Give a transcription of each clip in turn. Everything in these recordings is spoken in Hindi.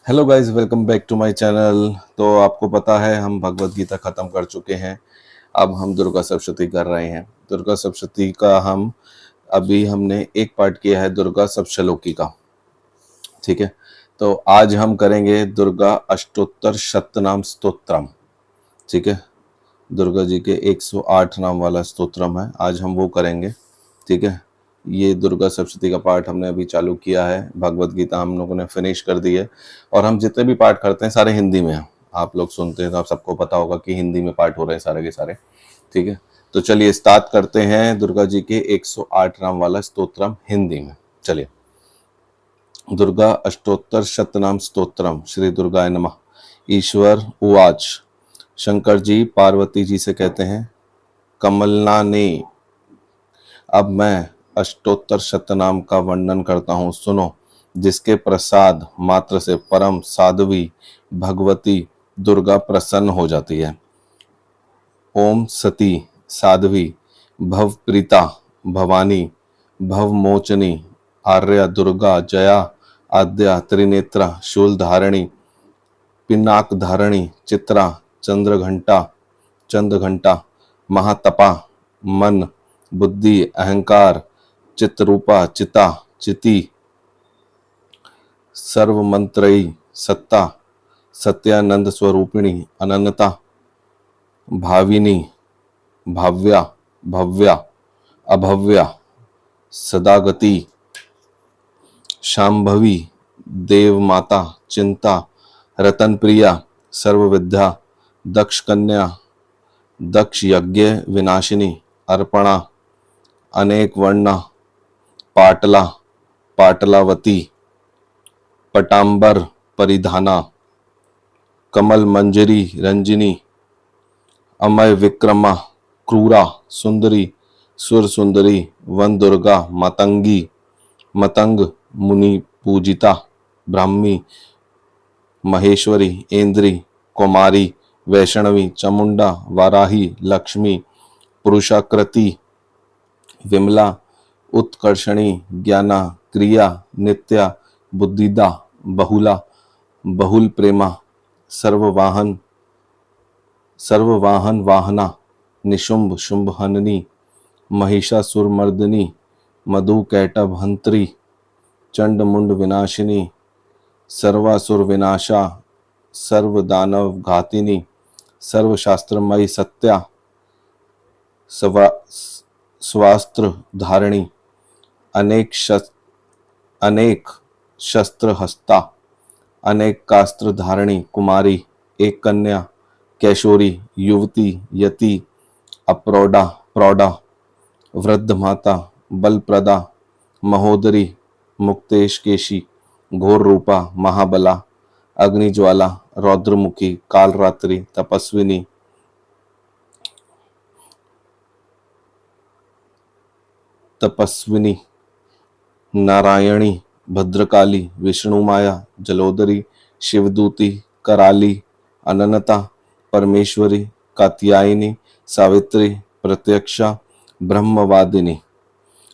Hello guys, welcome back to my channel. तो आपको पता है हम भगवत गीता ख़त्म कर चुके हैं। अब हम दुर्गा सप्तशती कर रहे हैं। दुर्गा सप्तशती का हमने एक पार्ट किया है दुर्गा सप्तशलोकी का। ठीक है, तो आज हम करेंगे दुर्गा अष्टोत्तर शतनाम स्तोत्रम। ठीक है, दुर्गा जी के 108 नाम वाला स्तोत्रम है, आज हम वो करेंगे। ठीक है, ये दुर्गा सप्तशती का पाठ हमने अभी चालू किया है। भगवत गीता हम लोगों ने फिनिश कर दी है और हम जितने भी पाठ करते हैं सारे हिंदी में हैं। आप लोग सुनते हैं तो आप सबको पता होगा कि हिंदी में पाठ हो रहे हैं सारे के सारे। ठीक है, तो चलिए स्टार्ट करते हैं दुर्गा जी के 108 नाम वाला स्तोत्रम हिंदी में। चलिए, दुर्गा अष्टोत्तर शतनाम स्तोत्रम। श्री दुर्गाय नमः। ईश्वर उवाच। शंकर जी पार्वती जी से कहते हैं, कमलना ने, अब मैं अष्टोत्तर शतनाम का वर्णन करता हूँ, सुनो। जिसके प्रसाद मात्र से परम साध्वी भगवती दुर्गा प्रसन्न हो जाती है। ओम सती साध्वी भवप्रीता भवानी भवमोचनी आर्या दुर्गा जया आद्या त्रिनेत्रा शूलधारिणी पिनाक धारिणी चित्रा चंद्रघंटा महातपा मन बुद्धि अहंकार चित्रूपा चिता चिति सर्वमंत्रयी सत्ता सत्यानंद स्वरूपिणी अनन्यता भाविनी भाव्या भव्या अभव्या सदागति शांभवी देव माता चिंता रतन प्रिया सर्वविद्या दक्ष कन्या दक्ष यज्ञ विनाशिनी अर्पणा अनेक वर्णा पाटला पाटलावती पटांबर परिधाना कमल मंजरी रंजिनी अमय विक्रमा क्रूरा सुंदरी सुर सुंदरी वन दुर्गा मतंगी मतंग मुनि पूजिता ब्राह्मी महेश्वरी इंद्री कुमारी वैष्णवी चामुंडा वाराही लक्ष्मी पुरुषाकृति विमला उत्कर्षणी ज्ञाना क्रिया नित्या बुद्धिदा बहुला बहुल प्रेमा सर्ववाहन वाहना निशुंभ शुंभहननी महिषासुरमर्दिनी मधु कैटभ हंत्री चंड मुंड विनाशिनी सर्वासुर विनाशा सर्वदानव घातिनी सर्वशास्त्रमयी सत्या स्वास्त्र धारिणी अनेक शस्त्र हस्ता अनेक कास्त्र धारिणी कुमारी एक कन्या कैशोरी युवती यति अप्रौढ़ा प्रौढ़ा वृद्ध माता बलप्रदा महोदरी मुक्तेशकेशी घोर रूपा महाबला अग्निज्वाला रौद्रमुखी कालरात्रि तपस्विनी नारायणी भद्रकाली विष्णुमाया जलोदरी शिवदूती कराली अनन्ता परमेश्वरी कात्यायनी सावित्री प्रत्यक्षा ब्रह्मवादिनी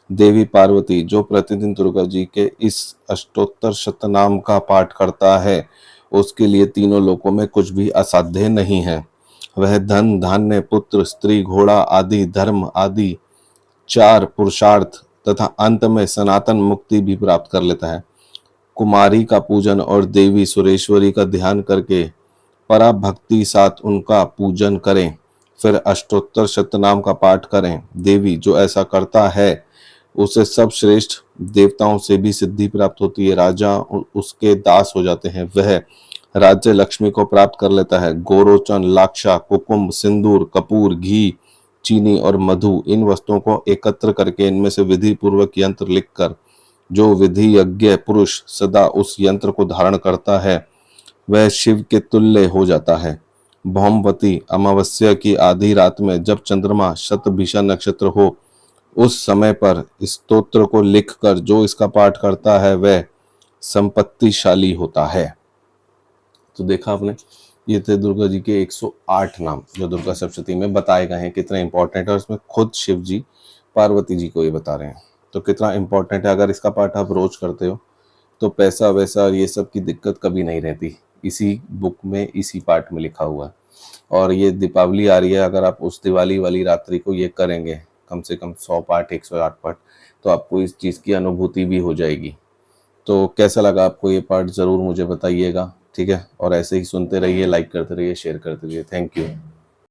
देवी पार्वती। जो प्रतिदिन दुर्गा जी के इस अष्टोत्तर शतनाम का पाठ करता है उसके लिए तीनों लोकों में कुछ भी असाध्य नहीं है। वह धन धान्य पुत्र स्त्री घोड़ा आदि धर्म आदि 4 पुरुषार्थ तथा अंत में सनातन मुक्ति भी प्राप्त कर लेता है। कुमारी का पूजन और देवी सुरेश्वरी का ध्यान करके पराभक्ति साथ उनका पूजन करें, फिर अष्टोत्तर शतनाम का पाठ करें। देवी जो ऐसा करता है उसे सब श्रेष्ठ देवताओं से भी सिद्धि प्राप्त होती है। राजा उसके दास हो जाते हैं, वह राज्य लक्ष्मी को प्राप्त कर लेता है। गोरोचन लाक्षा कुकुम सिंदूर कपूर घी चीनी और मधु, इन वस्तुओं को एकत्र करके इनमें से विधि पूर्वक यंत्र लिखकर जो विधि यज्ञ पुरुष सदा उस यंत्र को धारण करता है वह शिव के तुल्य हो जाता है। भौमवती अमावस्या की आधी रात में जब चंद्रमा शतभिषा नक्षत्र हो उस समय पर स्तोत्र को लिखकर जो इसका पाठ करता है वह संपत्तिशाली होता है। तो देखा आपने, ये थे दुर्गा जी के 108 नाम जो दुर्गा सप्तशती में बताए गए हैं। कितने इंपॉर्टेंट है और इसमें खुद शिव जी पार्वती जी को ये बता रहे हैं, तो कितना इंपॉर्टेंट है। अगर इसका पाठ आप रोज करते हो तो पैसा वैसा और ये सब की दिक्कत कभी नहीं रहती। इसी बुक में, इसी पार्ट में लिखा हुआ है। और ये दीपावली आ रही है, अगर आप उस दिवाली वाली रात्रि को ये करेंगे कम से कम 100 पाठ, 108 पाठ, तो आपको इस चीज़ की अनुभूति भी हो जाएगी। तो कैसा लगा आपको ये पार्ट ज़रूर मुझे बताइएगा, ठीक है। और ऐसे ही सुनते रहिए, लाइक करते रहिए, शेयर करते रहिए। Thank you.